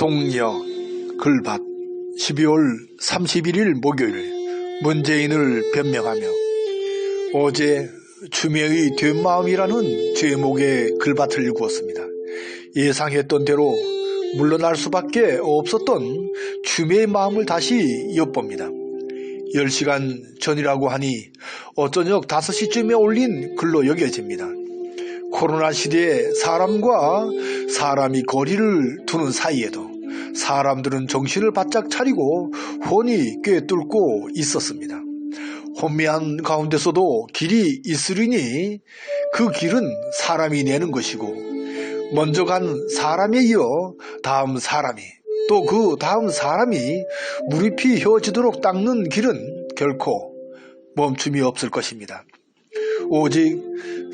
동력 글밭 12월 31일 목요일 문재인을 변명하며 어제 추미애의 된 마음이라는 제목의 글밭을 읽었습니다. 예상했던 대로 물러날 수밖에 없었던 추미애의 마음을 다시 엿봅니다. 10시간 전이라고 하니 어저녁 5시쯤에 올린 글로 여겨집니다. 코로나 시대에 사람과 사람이 거리를 두는 사이에도 사람들은 정신을 바짝 차리고 혼이 꿰뚫고 있었습니다. 혼미한 가운데서도 길이 있으리니 그 길은 사람이 내는 것이고 먼저 간 사람에 이어 다음 사람이 또 그 다음 사람이 무릎이 휘어지도록 닦는 길은 결코 멈춤이 없을 것입니다. 오직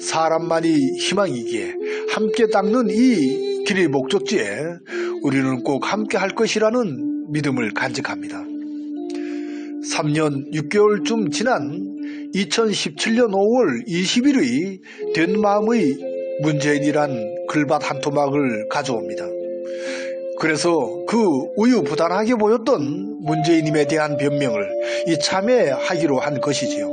사람만이 희망이기에 함께 닦는 이 길의 목적지에 우리는 꼭 함께 할 것이라는 믿음을 간직합니다. 3년 6개월쯤 지난 2017년 5월 20일의 된 마음의 문재인이란 글밭 한 토막을 가져옵니다. 그래서 그 우유부단하게 보였던 문재인님에 대한 변명을 이참에 하기로 한 것이지요.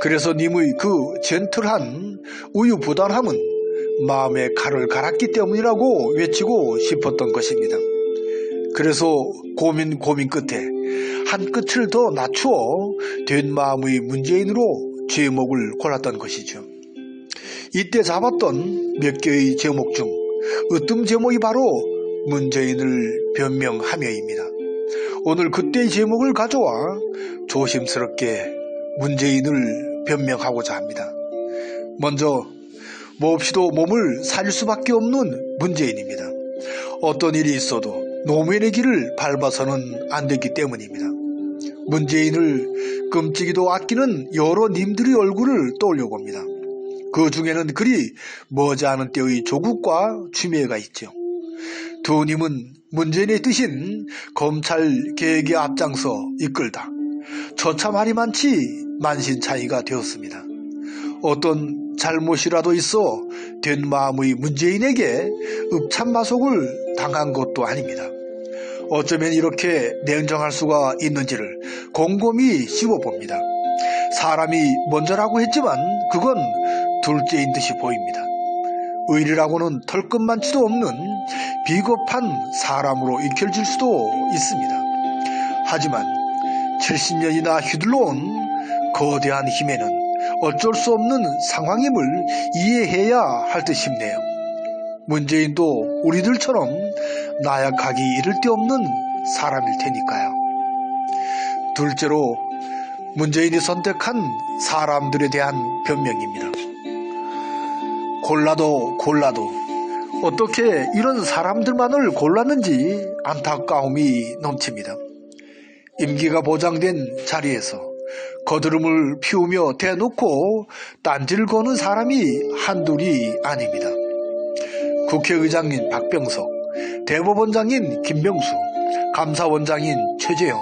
그래서 님의 그 젠틀한 우유부단함은 마음에 칼을 갈았기 때문이라고 외치고 싶었던 것입니다. 그래서 고민 끝에 한 끝을 더 낮추어 된 마음의 문재인으로 제목을 골랐던 것이죠. 이때 잡았던 몇 개의 제목 중 으뜸 제목이 바로 문재인을 변명하며입니다. 오늘 그때의 제목을 가져와 조심스럽게 문재인을 변명하고자 합니다. 먼저 몹시도 몸을 살릴 수밖에 없는 문재인입니다. 어떤 일이 있어도 노무현의 길을 밟아서는 안 되기 때문입니다. 문재인을 끔찍이도 아끼는 여러 님들의 얼굴을 떠올려 봅니다. 그 중에는 그리 머지않은 때의 조국과 추미애가 있죠. 두 님은 문재인의 뜻인 검찰 개혁에 앞장서 이끌다 처참하리 많지 만신창이가 되었습니다. 어떤 잘못이라도 있어 된 마음의 문재인에게 읍참마속을 당한 것도 아닙니다. 어쩌면 이렇게 냉정할 수가 있는지를 곰곰이 씹어봅니다. 사람이 먼저라고 했지만 그건 둘째인 듯이 보입니다. 의리라고는 털끝만치도 없는 비겁한 사람으로 익혀질 수도 있습니다. 하지만 70년이나 휘둘러온 거대한 힘에는 어쩔 수 없는 상황임을 이해해야 할 듯 싶네요. 문재인도 우리들처럼 나약하기 이를 데 없는 사람일 테니까요. 둘째로 문재인이 선택한 사람들에 대한 변명입니다. 골라도 어떻게 이런 사람들만을 골랐는지 안타까움이 넘칩니다. 임기가 보장된 자리에서 거드름을 피우며 대놓고 딴지를 거는 사람이 한둘이 아닙니다. 국회의장인 박병석, 대법원장인 김병수, 감사원장인 최재형,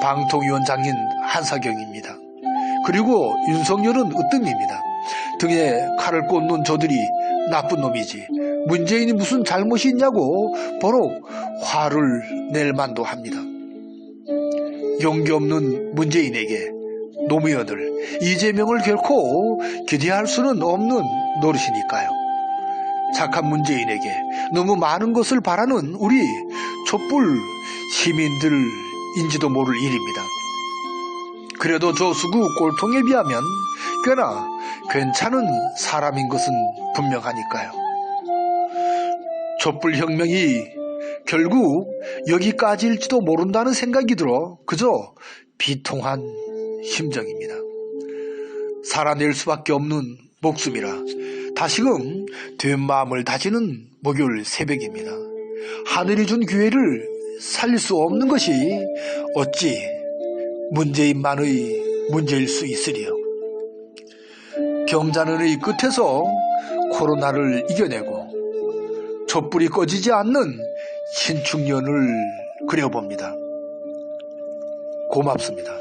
방통위원장인 한사경입니다. 그리고 윤석열은 으뜸입니다. 등에 칼을 꽂는 저들이 나쁜 놈이지 문재인이 무슨 잘못이 있냐고 버럭 화를 낼 만도 합니다. 용기 없는 문재인에게 노무현을 이재명을 결코 기대할 수는 없는 노릇이니까요. 착한 문재인에게 너무 많은 것을 바라는 우리 촛불 시민들인지도 모를 일입니다. 그래도 저 수구 꼴통에 비하면 꽤나 괜찮은 사람인 것은 분명하니까요. 촛불혁명이 결국 여기까지일지도 모른다는 생각이 들어 그저 비통한 심정입니다. 살아낼 수밖에 없는 목숨이라 다시금 된 마음을 다지는 목요일 새벽입니다. 하늘이 준 기회를 살릴 수 없는 것이 어찌 문재인만의 문제일 수 있으리요. 경자는의 끝에서 코로나를 이겨내고 촛불이 꺼지지 않는 신축년을 그려봅니다. 고맙습니다.